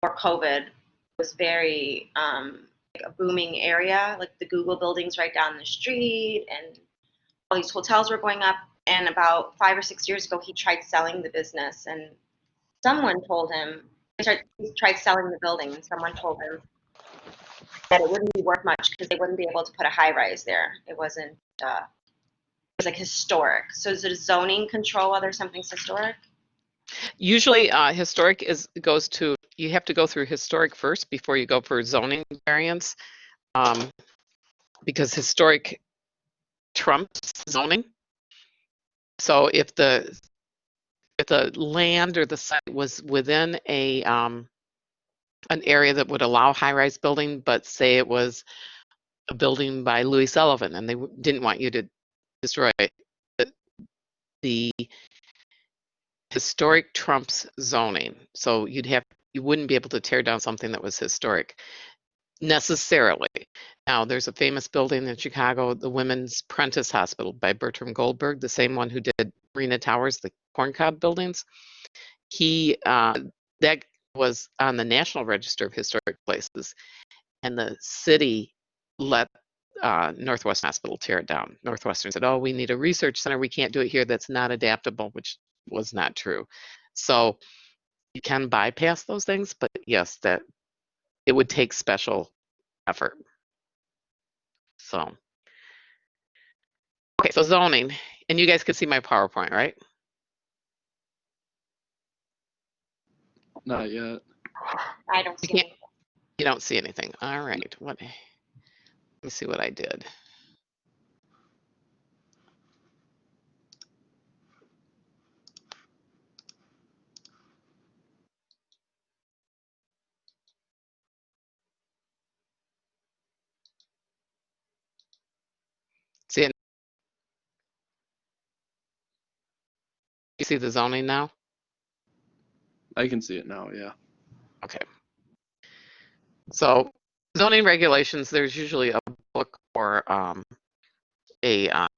before COVID was very like a booming area, like the Google buildings right down the street, and all these hotels were going up. And about 5 or 6 years ago, he tried selling the business, and someone told him he tried selling the building, and someone told him that it wouldn't be worth much because they wouldn't be able to put a high rise there. It wasn't. It was like historic. So is it a zoning control whether something's historic? Usually, historic goes to, you have to go through historic first before you go for zoning variance, because historic trumps zoning. So if the land or the site was within an area that would allow high-rise building, but say it was a building by Louis Sullivan and they didn't want you to destroy it, the historic trumps zoning. So you wouldn't be able to tear down something that was historic necessarily. Now, there's a famous building in Chicago, the Women's Prentice Hospital by Bertram Goldberg, the same one who did Marina Towers, the corncob buildings. That was on the National Register of Historic Places, and the city let Northwestern Hospital tear it down. Northwestern said, "Oh, we need a research center. We can't do it here. That's not adaptable," which was not true. So you can bypass those things, but yes, that it would take special effort. So, okay, so zoning, and you guys can see my PowerPoint, right? Not yet. I don't see anything. You don't see anything. All right. Let me see what I did. See it? You see the zoning now? I can see it now, yeah. Okay. So zoning regulations, there's usually a book or a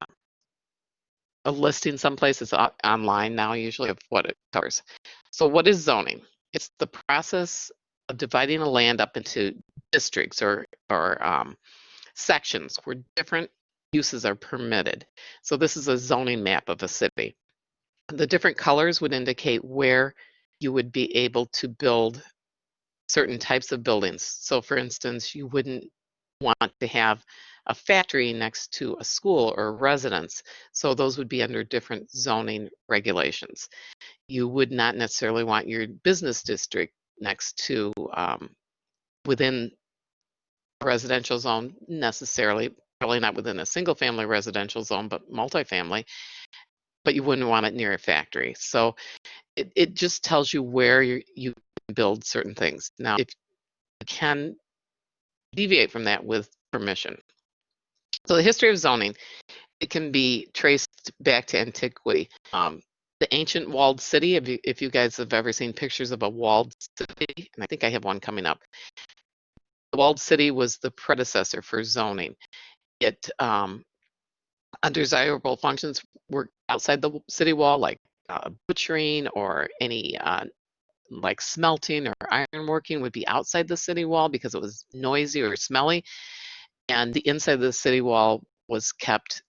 listing someplace. It's online now usually of what it covers. So what is zoning? It's the process of dividing a land up into districts or sections where different uses are permitted. So this is a zoning map of a city. The different colors would indicate where you would be able to build certain types of buildings. So for instance, you wouldn't want to have a factory next to a school or a residence. So those would be under different zoning regulations. You would not necessarily want your business district next to within a residential zone necessarily, probably not within a single family residential zone, but multifamily, but you wouldn't want it near a factory. So it just tells you where you can build certain things. Now, if you can deviate from that with permission. So the history of zoning, it can be traced back to antiquity. The ancient walled city, if you guys have ever seen pictures of a walled city, and I think I have one coming up, the walled city was the predecessor for zoning. It undesirable functions were outside the city wall, like butchering or any like smelting or ironworking would be outside the city wall because it was noisy or smelly. And the inside of the city wall was kept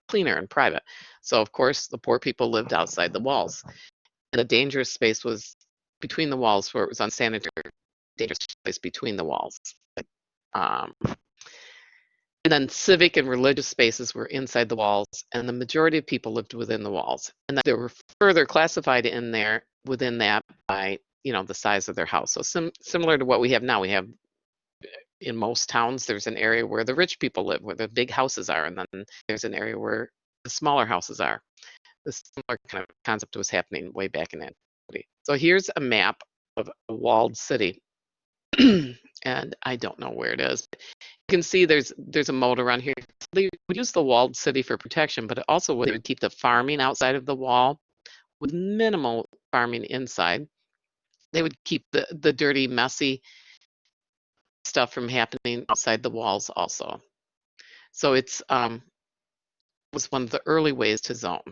cleaner and private. So of course, the poor people lived outside the walls. And the dangerous space was between the walls, where it was unsanitary, dangerous place between the walls. And then civic and religious spaces were inside the walls, and the majority of people lived within the walls. And they were further classified in there within that by, the size of their house. So similar to what we have now, we have in most towns, there's an area where the rich people live, where the big houses are, and then there's an area where the smaller houses are. This similar kind of concept was happening way back in antiquity. So here's a map of a walled city, and I don't know where it is. You can see there's a moat around here. They would use the walled city for protection, but it also would keep the farming outside of the wall with minimal farming inside. They would keep the dirty, messy stuff from happening outside the walls also. So it's was one of the early ways to zone.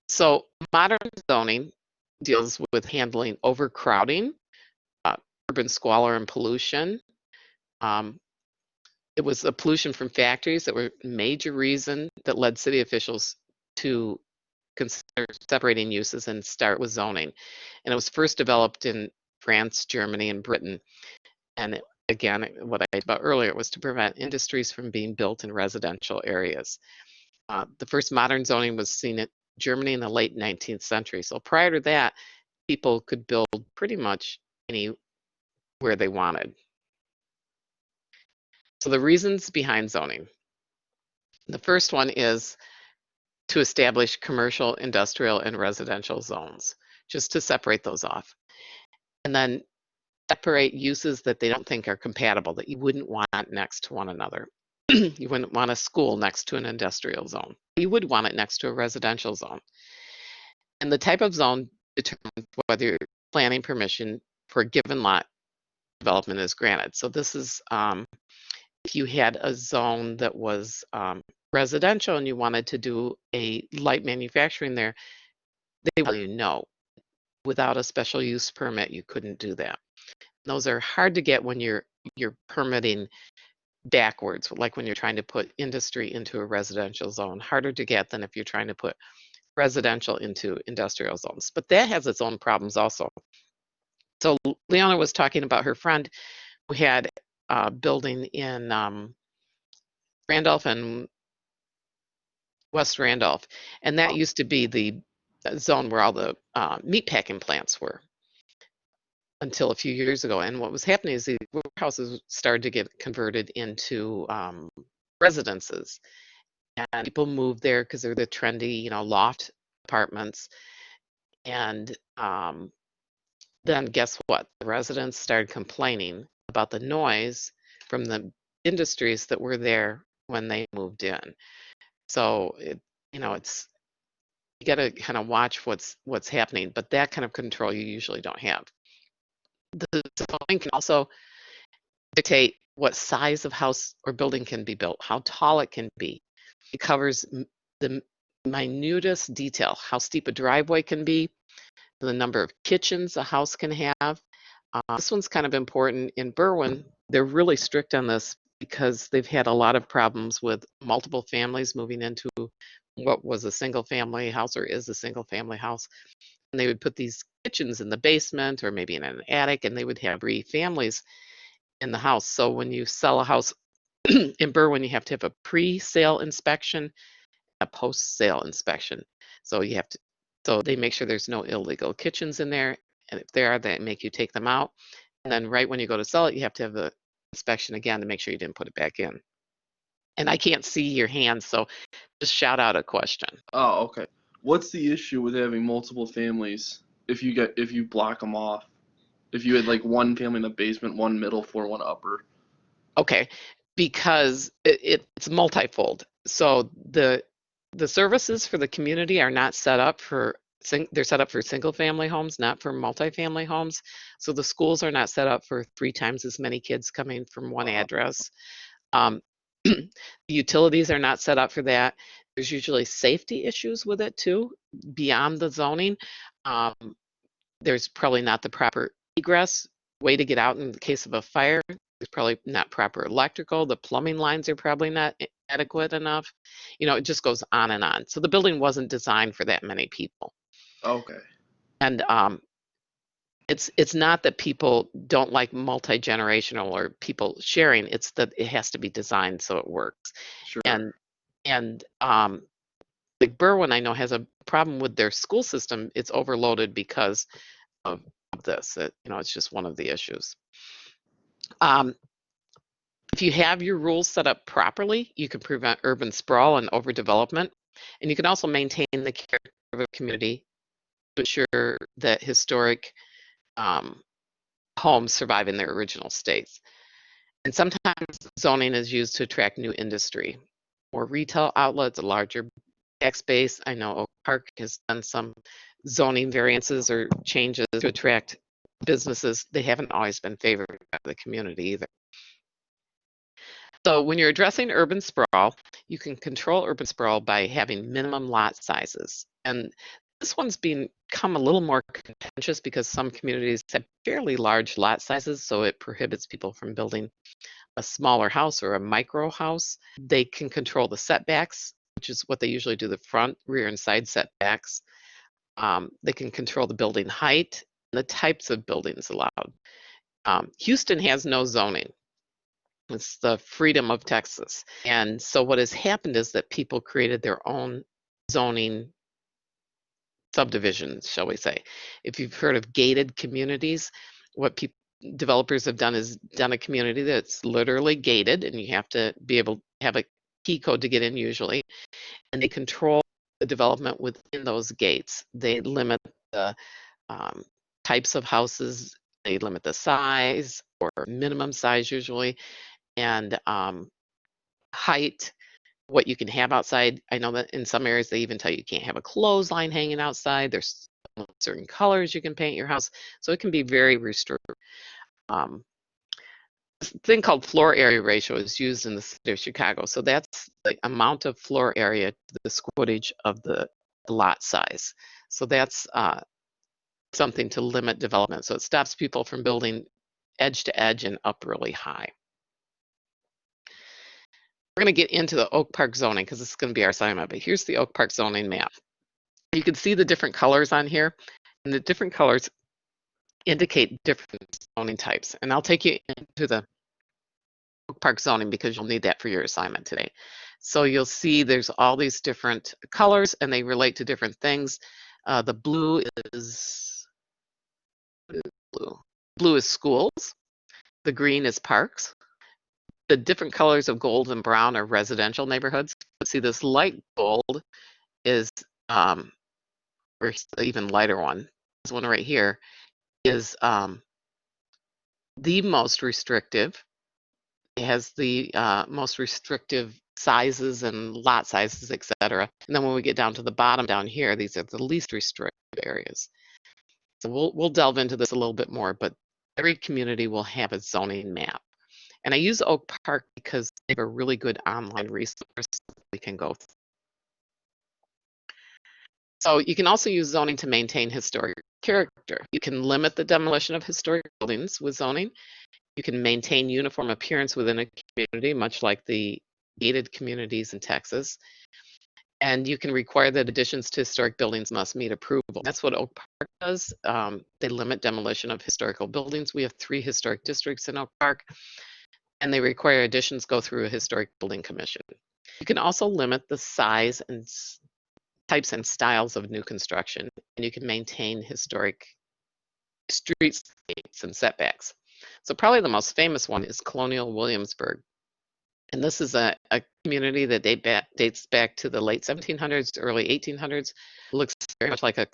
So modern zoning deals with handling overcrowding, urban squalor and pollution. It was the pollution from factories that were a major reason that led city officials to consider separating uses and start with zoning. And it was first developed in France, Germany, and Britain. And again, what I talked about earlier, it was to prevent industries from being built in residential areas. The first modern zoning was seen in Germany in the late 19th century. So prior to that, people could build pretty much anywhere they wanted. So the reasons behind zoning. The first one is to establish commercial, industrial, and residential zones, just to separate those off. And then separate uses that they don't think are compatible, that you wouldn't want next to one another. You wouldn't want a school next to an industrial zone. You would want it next to a residential zone. And the type of zone determines whether planning permission for a given lot development is granted. So this is if you had a zone that was residential and you wanted to do a light manufacturing there, they tell you no. Without a special use permit, you couldn't do that. Those are hard to get when you're permitting backwards, like when you're trying to put industry into a residential zone. Harder to get than if you're trying to put residential into industrial zones. But that has its own problems also. So Leona was talking about her friend who had a building in Randolph and West Randolph, and that used to be the zone where all the meat packing plants were until a few years ago. And what was happening is the warehouses started to get converted into residences, and people moved there because they're the trendy, loft apartments. And then guess what? The residents started complaining about the noise from the industries that were there when they moved in. So it's you got to kind of watch what's happening, but that kind of control you usually don't have. The zoning can also dictate what size of house or building can be built, how tall it can be. It covers the minutest detail, how steep a driveway can be, the number of kitchens a house can have. This one's kind of important. In Berwyn, they're really strict on this because they've had a lot of problems with multiple families moving into what was a single family house or is a single family house. And they would put these kitchens in the basement or maybe in an attic, and they would have 3 families in the house. So when you sell a house in Berwyn, you have to have a pre-sale inspection, a post-sale inspection. So they make sure there's no illegal kitchens in there. And if there are, they make you take them out. And then right when you go to sell it, you have to have the inspection again to make sure you didn't put it back in. And I can't see your hand, so just shout out a question. Oh, okay. What's the issue with having multiple families if you block them off? If you had like one family in the basement, one middle floor, one upper. Okay, because it's multifold. So the services for the community are not set up for they're set up for single family homes, not for multifamily homes. So the schools are not set up for 3 times as many kids coming from one address. The utilities are not set up for that. There's usually safety issues with it too, beyond the zoning. There's probably not the proper egress way to get out in the case of a fire. There's probably not proper electrical. The plumbing lines are probably not adequate enough. It just goes on and on. So the building wasn't designed for that many people. Okay. And it's not that people don't like multi-generational or people sharing. It's that it has to be designed so it works. Sure. And like Berwyn, I know, has a problem with their school system. It's overloaded because of this. It's just one of the issues. If you have your rules set up properly, you can prevent urban sprawl and overdevelopment, and you can also maintain the character of a community to ensure that historic homes survive in their original states. And sometimes zoning is used to attract new industry, more retail outlets, a larger tax base. I know Oak Park has done some zoning variances or changes to attract businesses. They haven't always been favored by the community either. So when you're addressing urban sprawl, you can control urban sprawl by having minimum lot sizes. And This one's become a little more contentious because some communities have fairly large lot sizes, so it prohibits people from building a smaller house or a micro house. They can control the setbacks, which is what they usually do, the front, rear, and side setbacks. They can control the building height and the types of buildings allowed. Houston has no zoning. It's the freedom of Texas. And so what has happened is that people created their own zoning subdivisions, shall we say. If you've heard of gated communities, what developers have done is done a community that's literally gated, and you have to be able to have a key code to get in usually, and they control the development within those gates. They limit the types of houses, they limit the size or minimum size usually, and height, what you can have outside. I know that in some areas they even tell you can't have a clothesline hanging outside. There's certain colors you can paint your house, so it can be very restrictive. This thing called floor area ratio is used in the city of Chicago. So that's the amount of floor area to the square footage of the lot size. So that's something to limit development. So it stops people from building edge to edge and up really high. We're going to get into the Oak Park zoning because this is going to be our assignment, but here's the Oak Park zoning map. You can see the different colors on here, and the different colors indicate different zoning types. And I'll take you into the Oak Park zoning because you'll need that for your assignment today. So you'll see there's all these different colors and they relate to different things. The blue is blue. Blue is schools. The green is parks. The different colors of gold and brown are residential neighborhoods. See, this light gold is, or even lighter one, this one right here is the most restrictive. It has the most restrictive sizes and lot sizes, etc. And then when we get down to the bottom down here, these are the least restrictive areas. So we'll delve into this a little bit more, but every community will have a zoning map. And I use Oak Park because they have a really good online resource we can go through. So you can also use zoning to maintain historic character. You can limit the demolition of historic buildings with zoning. You can maintain uniform appearance within a community, much like the gated communities in Texas. And you can require that additions to historic buildings must meet approval. That's what Oak Park does. They limit demolition of historical buildings. We have 3 historic districts in Oak Park, and they require additions go through a historic building commission. You can also limit the size and types and styles of new construction, and you can maintain historic streetscapes and setbacks. So probably the most famous one is Colonial Williamsburg. And this is a community that dates back to the late 1700s, early 1800s. It looks very much like a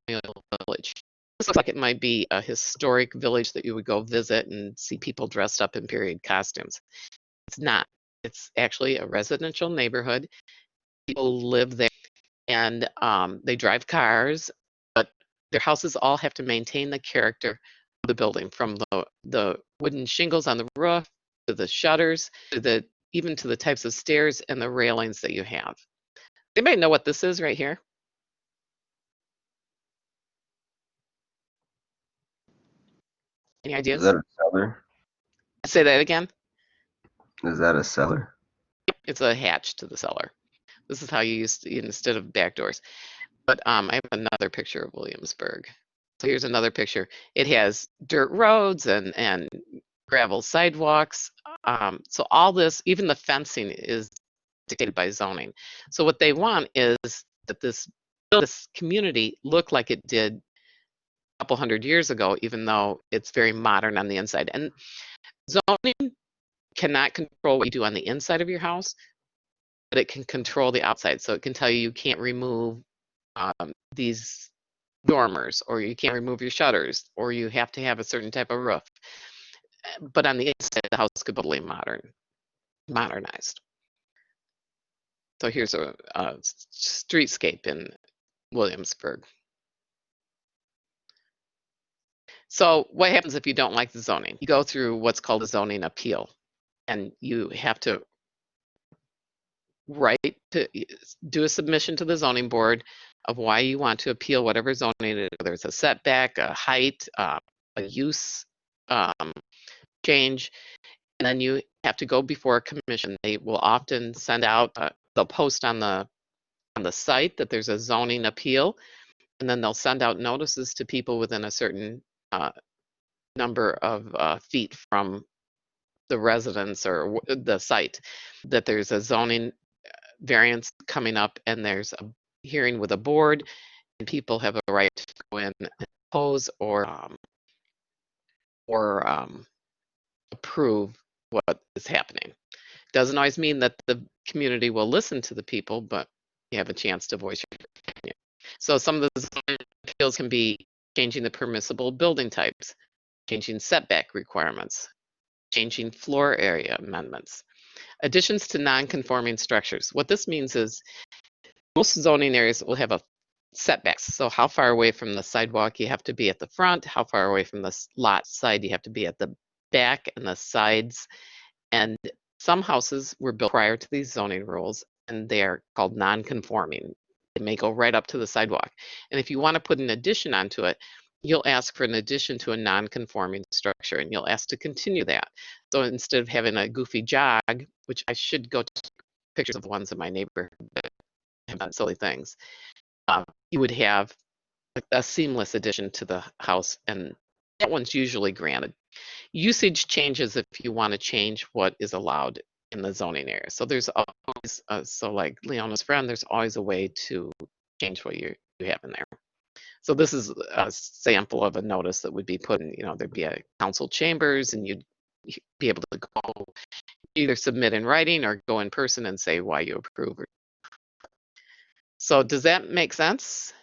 colonial village. This looks like it might be a historic village that you would go visit and see people dressed up in period costumes. It's not. It's actually a residential neighborhood. People live there and they drive cars, but their houses all have to maintain the character of the building, from the wooden shingles on the roof to the shutters to even to the types of stairs and the railings that you have. Anybody know what this is right here? Any ideas? Is that a cellar? Say that again. Is that a cellar? It's a hatch to the cellar. This is how you used to, instead of back doors. But I have another picture of Williamsburg. So here's another picture. It has dirt roads and gravel sidewalks. So all this, even the fencing, is dictated by zoning. So what they want is that this community look like it did a couple hundred years ago, even though it's very modern on the inside. And zoning cannot control what you do on the inside of your house, but it can control the outside. So it can tell you can't remove these dormers, or you can't remove your shutters, or you have to have a certain type of roof. But on the inside, the house could be totally modernized. So here's a streetscape in Williamsburg. So what happens if you don't like the zoning? You go through what's called a zoning appeal, and you have to do a submission to the zoning board of why you want to appeal whatever zoning it is, whether it's a setback, a height, a use change, and then you have to go before a commission. They will often send out, they'll post on the site that there's a zoning appeal, and then they'll send out notices to people within a certain number of feet from the residence or the site that there's a zoning variance coming up, and there's a hearing with a board, and people have a right to go in and oppose or approve what is happening. Doesn't always mean that the community will listen to the people, but you have a chance to voice your opinion. So some of the zoning appeals can be changing the permissible building types, changing setback requirements, changing floor area amendments, additions to non-conforming structures. What this means is most zoning areas will have a setbacks. So how far away from the sidewalk you have to be at the front, how far away from the lot side you have to be at the back and the sides. And some houses were built prior to these zoning rules, and they're called non-conforming. They may go right up to the sidewalk. And if you want to put an addition onto it, you'll ask for an addition to a non-conforming structure, and you'll ask to continue that. So instead of having a goofy jog, which I should go to pictures of the ones in my neighborhood that have done silly things, you would have a seamless addition to the house, and that one's usually granted. Usage changes if you want to change what is allowed in the zoning area. So there's always, so like Leona's friend, there's always a way to change what you have in there. So this is a sample of a notice that would be put in, there'd be a council chambers, and you'd be able to go either submit in writing or go in person and say why you approve. So does that make sense?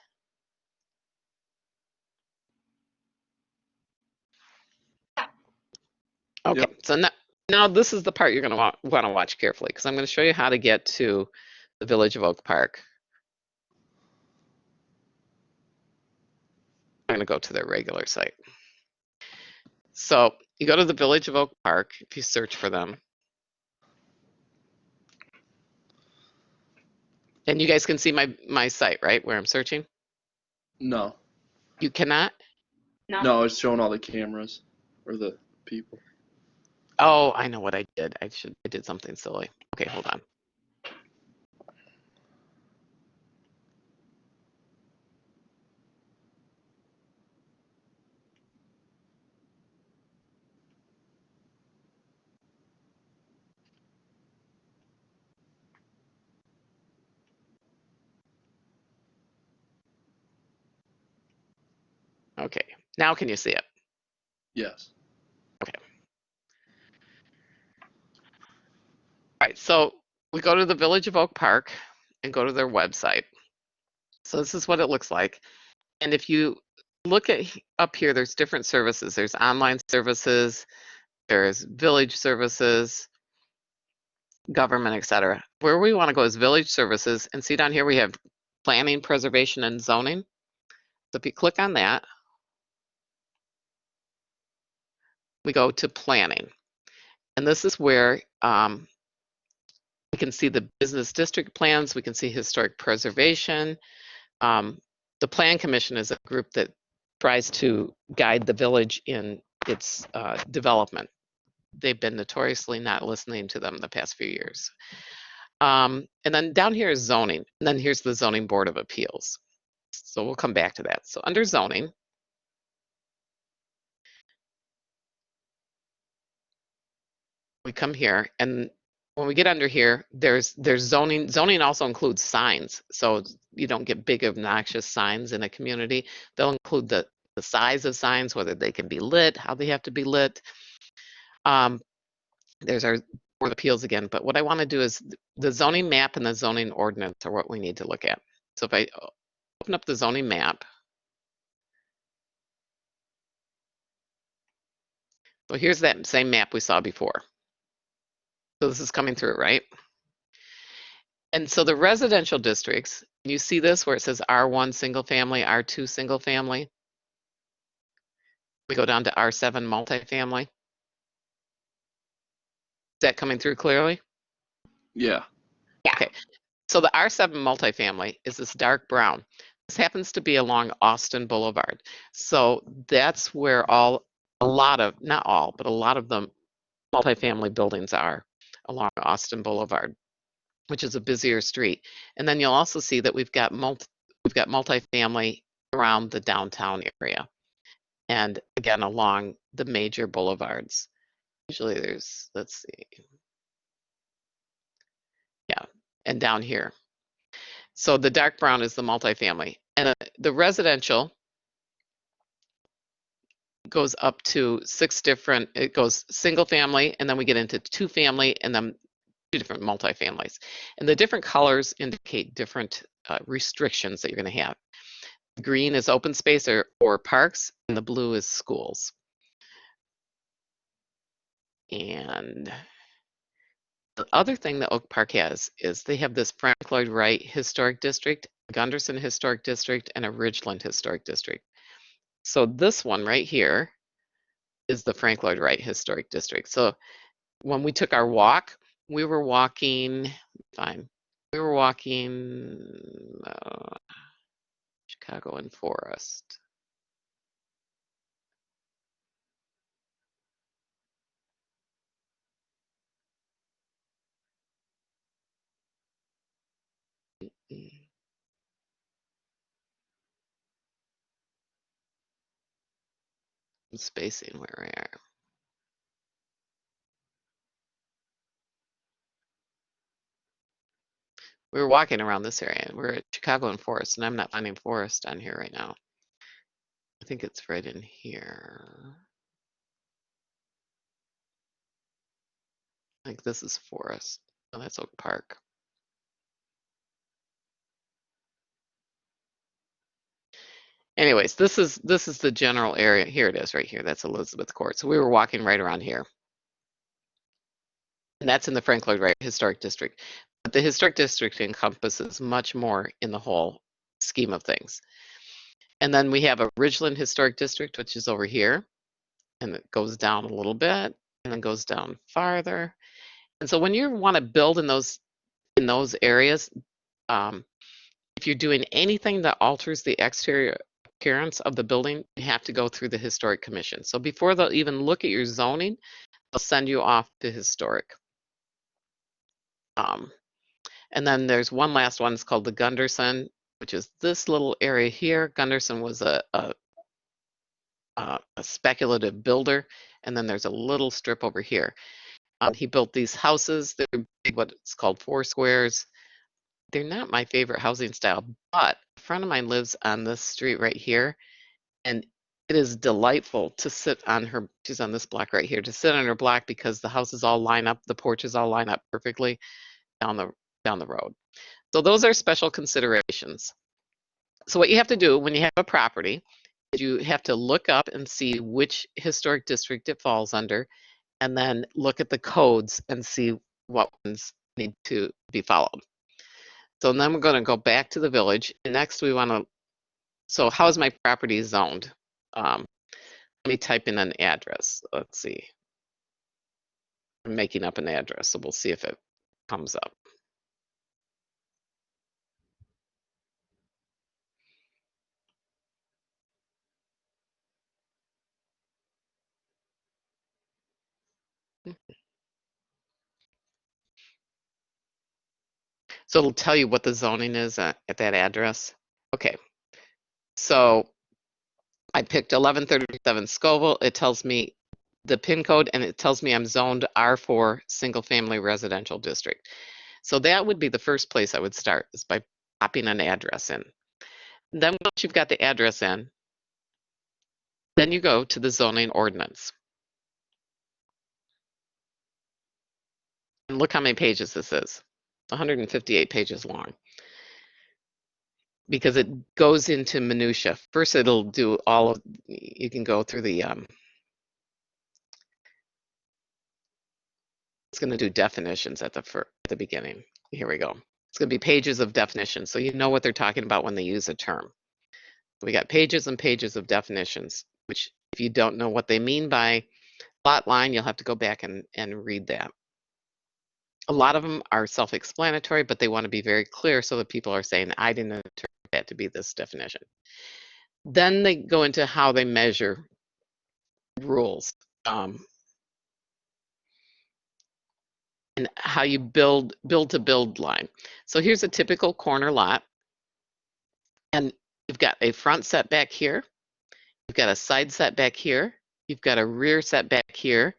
Okay, yep. So now this is the part you're going to want to watch carefully, because I'm going to show you how to get to the Village of Oak Park. I'm going to go to their regular site. So you go to the Village of Oak Park, if you search for them. And you guys can see my site, right, where I'm searching? No. You cannot? No, it's showing all the cameras or the people. Oh, I know what I did. I did something silly. Okay, hold on. Okay, now can you see it? Yes. Okay. All right, so we go to the Village of Oak Park and go to their website. So this is what it looks like. And if you look at up here, there's different services. There's online services, there's village services, government, etc. Where we want to go is village services, and see down here we have planning, preservation, and zoning. So if you click on that, we go to planning. And this is where we can see the business district plans, we can see historic preservation. The Plan Commission is a group that tries to guide the village in its development. They've been notoriously not listening to them the past few years. And then down here is zoning, and then here's the Zoning Board of Appeals. So we'll come back to that. So under zoning, we come here, and when we get under here, there's zoning. Zoning also includes signs, so you don't get big obnoxious signs in a community. They'll include the size of signs, whether they can be lit, how they have to be lit. There's our Board of Appeals again, but what I want to do is the zoning map and the zoning ordinance are what we need to look at. So if I open up the zoning map, so here's that same map we saw before. So this is coming through, right? And so the residential districts, you see this where it says R1 single family, R2 single family. We go down to R7 multifamily. Is that coming through clearly? Yeah. Yeah. Okay. So the R7 multifamily is this dark brown. This happens to be along Austin Boulevard. So that's where a lot of, not all, but a lot of the multifamily buildings are along Austin Boulevard, which is a busier street. And then you'll also see that we've got multifamily around the downtown area. And again, along the major boulevards. Usually there's, let's see. Yeah, and down here. So the dark brown is the multifamily. And the residential goes up to 6 different, it goes single family, and then we get into 2 family, and then 2 different multifamilies. And the different colors indicate different restrictions that you're going to have. Green is open space or parks, and the blue is schools. And the other thing that Oak Park has is they have this Frank Lloyd Wright Historic District, Gunderson Historic District, and a Ridgeland Historic District. So this one right here is the Frank Lloyd Wright Historic District. So when we took our walk, we were walking, Chicago and Forest. I'm spacing where we are. We were walking around this area. We're at Chicago and Forest, and I'm not finding Forest on here right now. I think it's right in here. I think this is Forest. Oh, that's Oak Park. Anyways, this is the general area. Here it is right here. That's Elizabeth Court. So we were walking right around here. And that's in the Frank Lloyd Wright Historic District. But the Historic District encompasses much more in the whole scheme of things. And then we have a Ridgeland Historic District, which is over here. And it goes down a little bit and then goes down farther. And so when you want to build in those areas, if you're doing anything that alters the exterior appearance of the building, you have to go through the Historic Commission. So before they'll even look at your zoning, they'll send you off to Historic. And then there's one last one. It's called the Gunderson, which is this little area here. Gunderson was a speculative builder, and then there's a little strip over here. He built these houses. They're big, what's called 4 squares. They're not my favorite housing style, but a friend of mine lives on this street right here, and it is delightful to sit on her. She's on this block right here, to sit on her block because the houses all line up, the porches all line up perfectly down the road. So those are special considerations. So what you have to do when you have a property is you have to look up and see which historic district it falls under, and then look at the codes and see what ones need to be followed. So then we're going to go back to the village. And next we want to, so how is my property zoned? Let me type in an address. Let's see. I'm making up an address, so we'll see if it comes up. So it'll tell you what the zoning is at that address. Okay, so I picked 1137 Scoville. It tells me the PIN code, and it tells me I'm zoned R4 single family residential district. So that would be the first place I would start, is by popping an address in. Then once you've got the address in, then you go to the zoning ordinance. And look how many pages this is. 158 pages long. Because it goes into minutia. First, it'll do all of, you can go through the, it's going to do definitions at the beginning. Here we go. It's going to be pages of definitions, so you know what they're talking about when they use a term. We got pages and pages of definitions, which if you don't know what they mean by lot line, you'll have to go back and read that. A lot of them are self-explanatory, but they want to be very clear so that people are saying, I didn't interpret that to be this definition. Then they go into how they measure rules. And how you build to build line. So here's a typical corner lot. And you've got a front setback here. You've got a side setback here. You've got a rear setback here.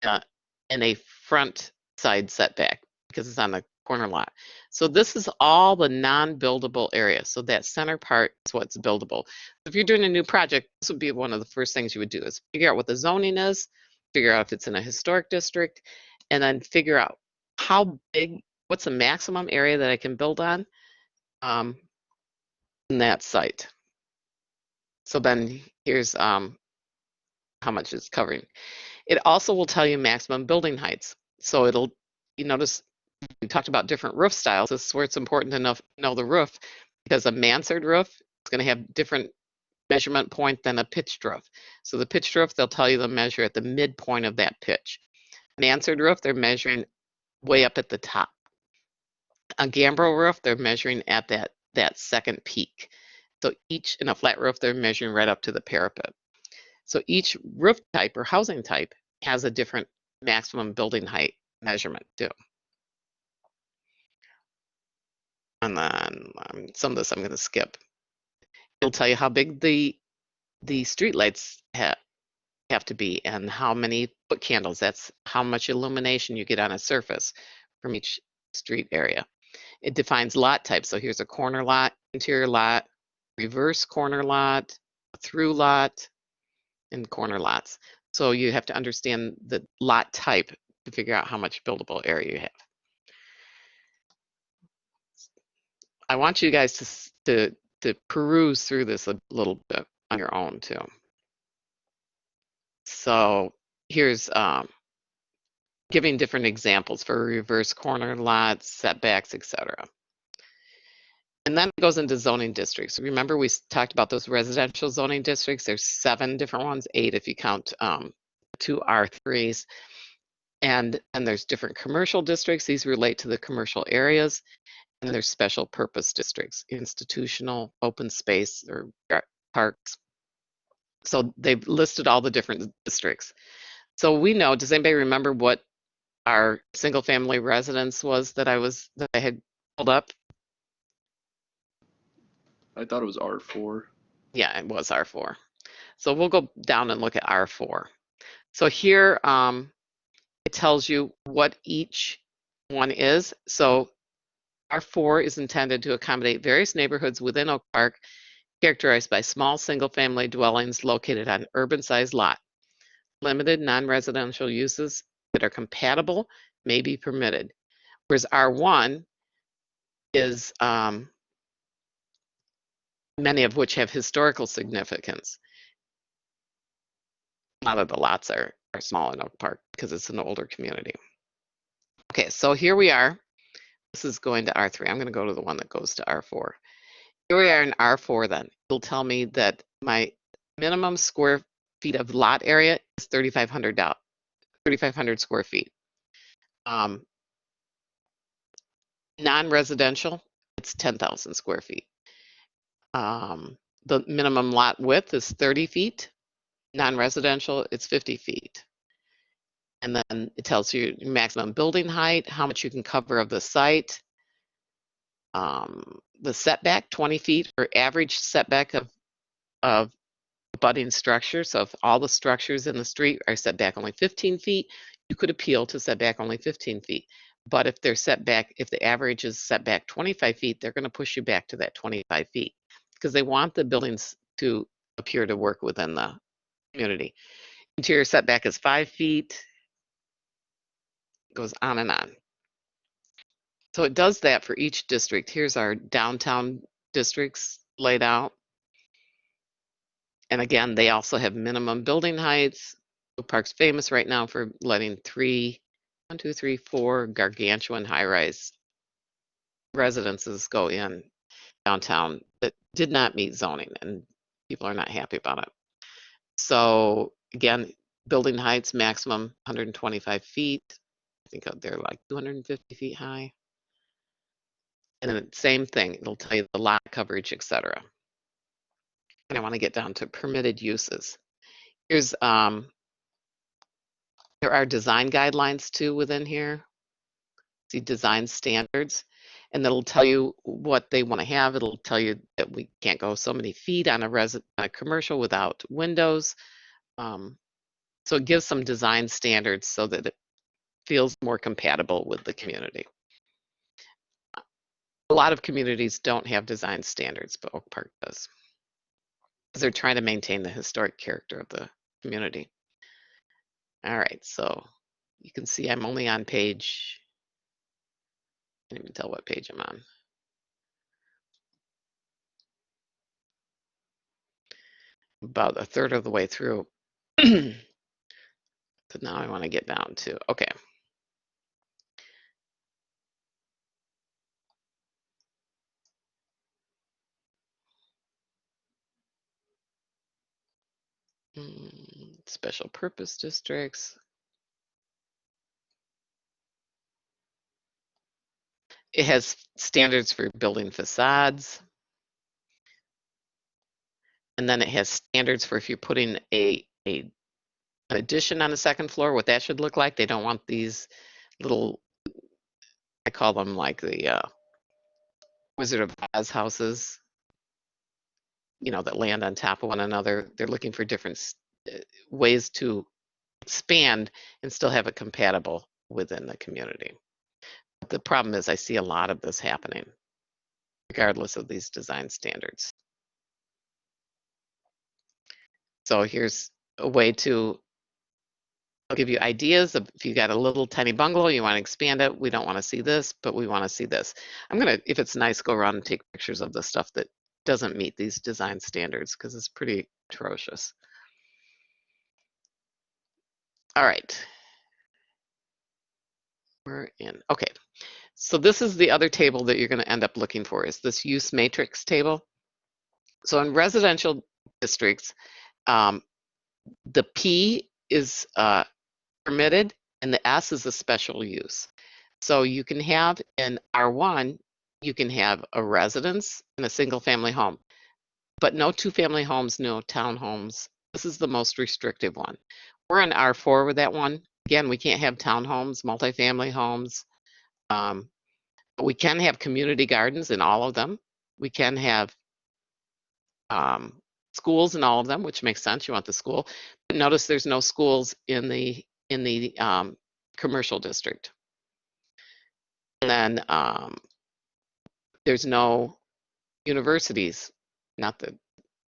And a front side setback because it's on the corner lot. So this is all the non-buildable area. So that center part is what's buildable. If you're doing a new project, this would be one of the first things you would do is figure out what the zoning is, figure out if it's in a historic district, and then figure out how big, what's the maximum area that I can build on in that site. So then here's how much it's covering. It also will tell you maximum building heights. So it'll, you notice we talked about different roof styles. This is where it's important to know the roof, because a mansard roof is going to have different measurement point than a pitched roof. So the pitched roof, they'll tell you the measure at the midpoint of that pitch. Mansard roof, they're measuring way up at the top. A gambrel roof, they're measuring at that second peak. So each, in a flat roof, they're measuring right up to the parapet. So each roof type or housing type has a different maximum building height measurement too. And then some of this I'm going to skip. It'll tell you how big the street lights have to be and how many foot candles. That's how much illumination you get on a surface from each street area. It defines lot types. So here's a corner lot, interior lot, reverse corner lot, through lot, and corner lots. So you have to understand the lot type to figure out how much buildable area you have. I want you guys to peruse through this a little bit on your own too. So here's giving different examples for reverse corner lots, setbacks, etc. And then it goes into zoning districts. Remember, we talked about those residential zoning districts. There's 7 different ones, 8 if you count 2 R3s. And there's different commercial districts. These relate to the commercial areas. And there's special purpose districts, institutional, open space, or parks. So they've listed all the different districts. So we know, does anybody remember what our single family residence was that I had pulled up? I thought it was R4. Yeah, it was R4. So we'll go down and look at R4. So here it tells you what each one is. So R4 is intended to accommodate various neighborhoods within Oak Park characterized by small single-family dwellings located on urban-sized lot. Limited non-residential uses that are compatible may be permitted. Whereas R1 is many of which have historical significance. A lot of the lots are small in Oak Park because it's an older community. Okay, so here we are. This is going to R3. I'm going to go to the one that goes to R4. Here we are in R4 then. It'll tell me that my minimum square feet of lot area is 3,500 square feet. Non-residential, it's 10,000 square feet. The minimum lot width is 30 feet. Non-residential, it's 50 feet. And then it tells you maximum building height, how much you can cover of the site. The setback, 20 feet, or average setback of abutting structure. So if all the structures in the street are set back only 15 feet, you could appeal to setback only 15 feet. But if they're set back, if the average is set back 25 feet, they're going to push you back to that 25 feet because they want the buildings to appear to work within the community. Interior setback is 5 feet. It goes on and on. So it does that for each district. Here's our downtown districts laid out. And again, they also have minimum building heights. Oak Park's famous right now for letting 4 gargantuan high-rise residences go in downtown that did not meet zoning, and people are not happy about it. So again, building heights maximum 125 feet. I think they're like 250 feet high. And then same thing, it'll tell you the lot coverage, etc. And I want to get down to permitted uses. Here's there are design guidelines too within here. See design standards, and it'll tell you what they want to have. It'll tell you that we can't go so many feet on a commercial without windows. So it gives some design standards so that it feels more compatible with the community. A lot of communities don't have design standards, but Oak Park does, because they're trying to maintain the historic character of the community. All right, so you can see I'm only on page, I can't even tell what page I'm on. About a third of the way through. So now I want to get down to, okay. Special purpose districts. It has standards for building facades. And then it has standards for if you're putting an addition on the second floor, what that should look like. They don't want these little, I call them like the Wizard of Oz houses, you know, that land on top of one another. They're looking for different ways to expand and still have it compatible within the community. But the problem is I see a lot of this happening, regardless of these design standards. So here's a way to, I'll give you ideas of if you got a little tiny bungalow, you want to expand it. We don't want to see this, but we want to see this. I'm going to, if it's nice, go around and take pictures of the stuff that doesn't meet these design standards because it's pretty atrocious. All right. We're in. Okay. So this is the other table that you're going to end up looking for, is this use matrix table. So in residential districts, the P is permitted and the S is a special use. So you can have in R1, you can have a residence and a single family home, but no two family homes, no townhomes. This is the most restrictive one. We're in R4 with that one. Again, we can't have townhomes, multifamily homes. But we can have community gardens in all of them. We can have schools in all of them, which makes sense. You want the school. But notice there's no schools in the commercial district. And then there's no universities. Not that,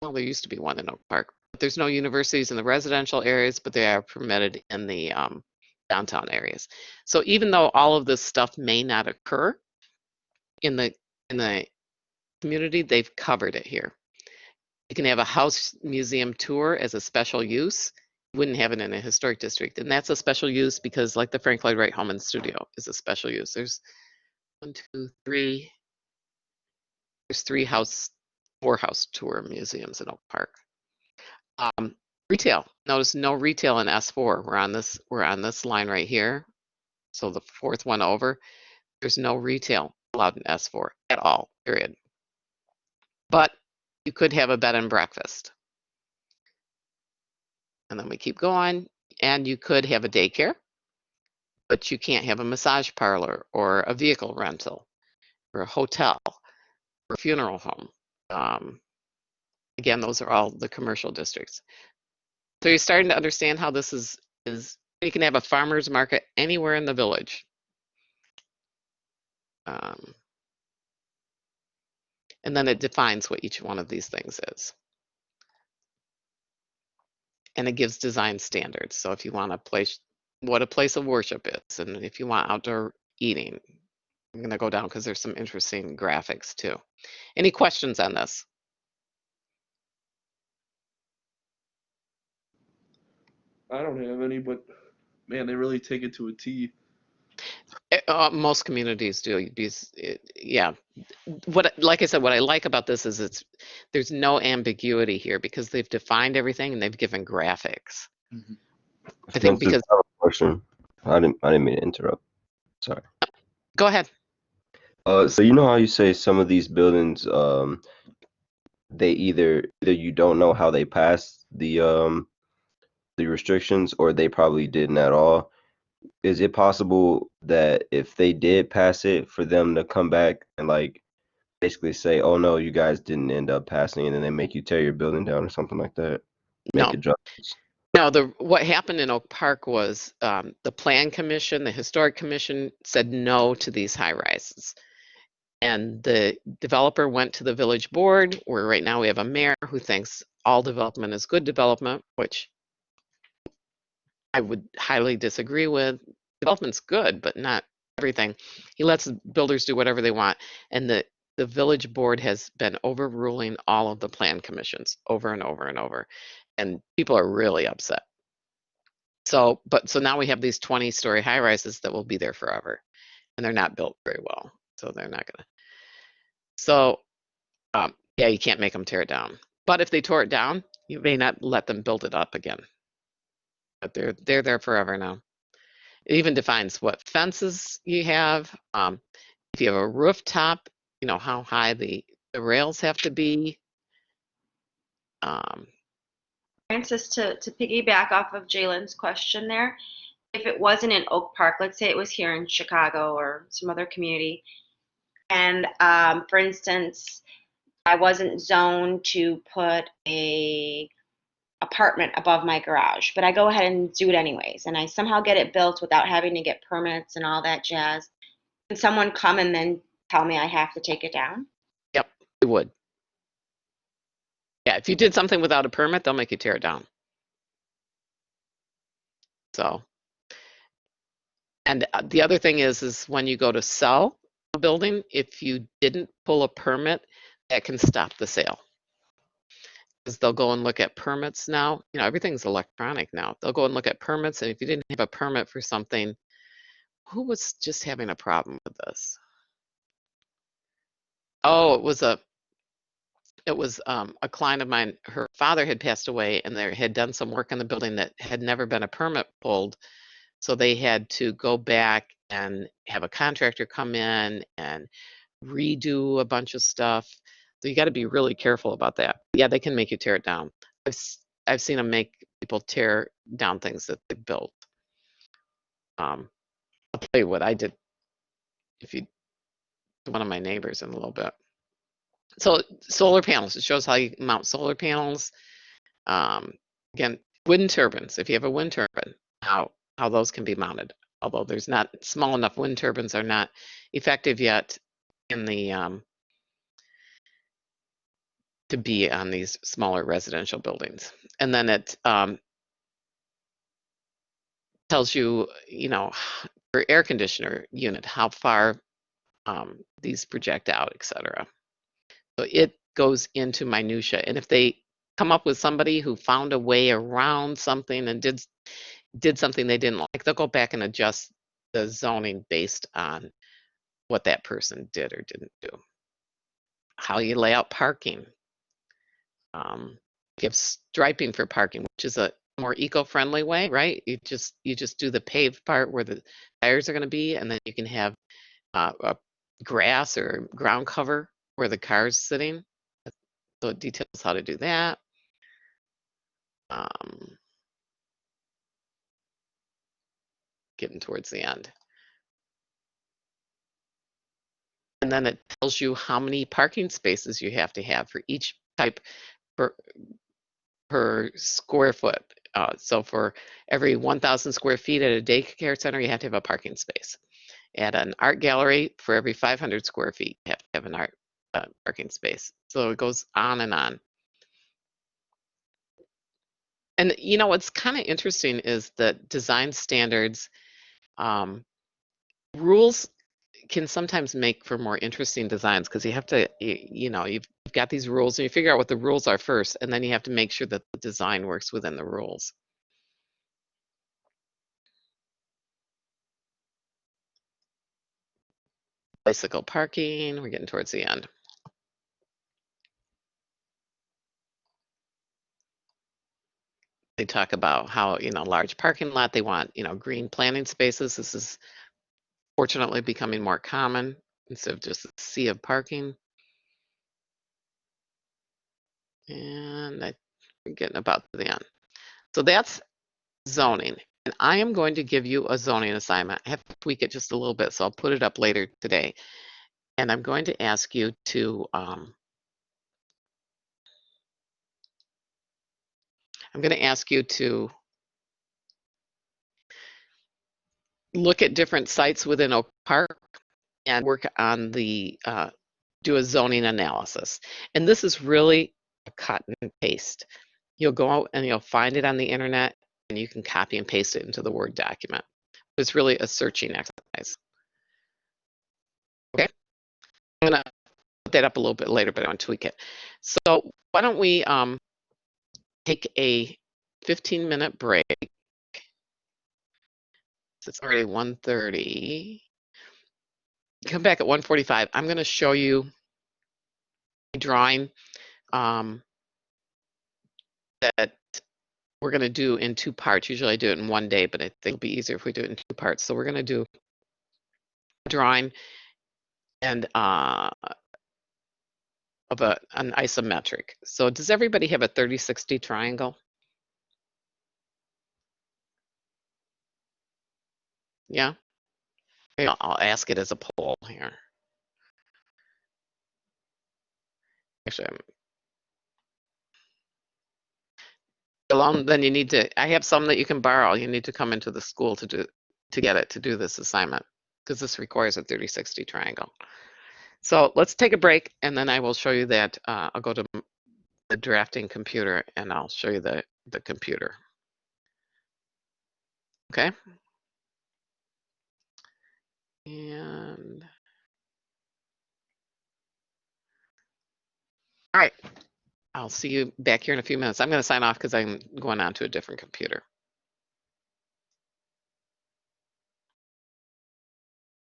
well, there used to be one in Oak Park. But there's no universities in the residential areas, but they are permitted in the downtown areas. So even though all of this stuff may not occur in the community, they've covered it here. You can have a house museum tour as a special use. You wouldn't have it in a historic district, and that's a special use because, like the Frank Lloyd Wright Home and Studio is a special use. There's 1, 2, 3. There's 4 house tour museums in Oak Park. Retail. Notice no retail in S4. We're on this line right here. So the fourth one over. There's no retail allowed in S4 at all. Period. But you could have a bed and breakfast. And then we keep going. And you could have a daycare, but you can't have a massage parlor or a vehicle rental or a hotel or a funeral home. Again, those are all the commercial districts. So you're starting to understand how this is you can have a farmer's market anywhere in the village. And then it defines what each one of these things is. And it gives design standards. So if you want a place, what a place of worship is, and if you want outdoor eating, I'm going to go down because there's some interesting graphics too. Any questions on this? I don't have any, but man, they really take it to a T. Most communities do. Yeah. Like I said, what I like about this is there's no ambiguity here because they've defined everything and they've given graphics. Mm-hmm. I think because I have a question. I didn't mean to interrupt. Sorry. Go ahead. So you know how you say some of these buildings, they either you don't know how they passed the restrictions, or they probably didn't at all. Is it possible that if they did pass it, for them to come back and like basically say, "Oh no, you guys didn't end up passing," and then they make you tear your building down or something like that? Make No. adjustments. No, what happened in Oak Park was the Plan Commission, the Historic Commission said no to these high rises. And the developer went to the village board, where right now we have a mayor who thinks all development is good development, which I would highly disagree with. Development's good, but not everything. He lets builders do whatever they want. And the village board has been overruling all of the plan commissions over and over and over. And people are really upset. So now we have these 20-story high rises that will be there forever. And they're not built very well. So they're not gonna. So yeah, you can't make them tear it down. But if they tore it down, you may not let them build it up again. But they're there forever now. It even defines what fences you have. If you have a rooftop, you know how high the rails have to be. Francis, to piggyback off of Jalen's question there, if it wasn't in Oak Park, let's say it was here in Chicago or some other community, and for instance, I wasn't zoned to put a apartment above my garage, but I go ahead and do it anyways, and I somehow get it built without having to get permits and all that jazz. Can someone come and then tell me I have to take it down? Yep, it would. Yeah, if you did something without a permit, they'll make you tear it down. So, and the other thing is when you go to sell a building, if you didn't pull a permit, that can stop the sale. Because they'll go and look at permits now. You know, everything's electronic now. They'll go and look at permits, and if you didn't have a permit for something, who was just having a problem with this? Oh, it was a client of mine. Her father had passed away, and they had done some work on the building that had never been a permit pulled. So they had to go back and have a contractor come in and redo a bunch of stuff. So you got to be really careful about that. Yeah, they can make you tear it down. I've seen them make people tear down things that they built. I'll tell you what I did. If you, one of my neighbors in a little bit. So solar panels. It shows how you mount solar panels. Again, wind turbines. If you have a wind turbine, how those can be mounted. Although there's not small enough wind turbines are not effective yet in the to be on these smaller residential buildings. And then it tells you, you know, your air conditioner unit, how far these project out, etc. So it goes into minutia. And if they come up with somebody who found a way around something and did something they didn't like, they'll go back and adjust the zoning based on what that person did or didn't do. How you lay out parking. You have striping for parking, which is a more eco-friendly way, right? You just do the paved part where the tires are going to be, and then you can have a grass or ground cover where the car's sitting. So it details how to do that. Getting towards the end. And then it tells you how many parking spaces you have to have for each type per square foot. So for every 1,000 square feet at a daycare center, you have to have a parking space. At an art gallery, for every 500 square feet, you have to have an art parking space. So it goes on and on. And you know what's kind of interesting is that design standards rules can sometimes make for more interesting designs, because you have to, you know, you've got these rules and you figure out what the rules are first, and then you have to make sure that the design works within the rules. Bicycle parking, we're getting towards the end. They talk about how, you know, large parking lot, they want, you know, green planting spaces. This is fortunately becoming more common. instead of just a sea of parking. And I'm getting about to the end. So that's zoning. And I am going to give you a zoning assignment. I have to tweak it just a little bit, so I'll put it up later today. And I'm going to ask you to, look at different sites within Oak Park and work on do a zoning analysis. And this is really a cut and paste. You'll go out and you'll find it on the internet and you can copy and paste it into the Word document. It's really a searching exercise. Okay, I'm gonna put that up a little bit later, but I want to tweak it. So why don't we take a 15-minute break. It's already 1:30. Come back at 1:45. I'm going to show you a drawing that we're going to do in 2 parts. Usually I do it in one day, but I think it'll be easier if we do it in 2 parts. So we're going to do a drawing and of an isometric. So does everybody have a 30-60 triangle? Yeah? Here, I'll ask it as a poll here. Actually, then you need to, I have some that you can borrow. You need to come into the school to do this assignment because this requires a 30-60 triangle. So let's take a break and then I will show you that. I'll go to the drafting computer and I'll show you the computer. Okay. And all right, I'll see you back here in a few minutes. I'm going to sign off because I'm going on to a different computer.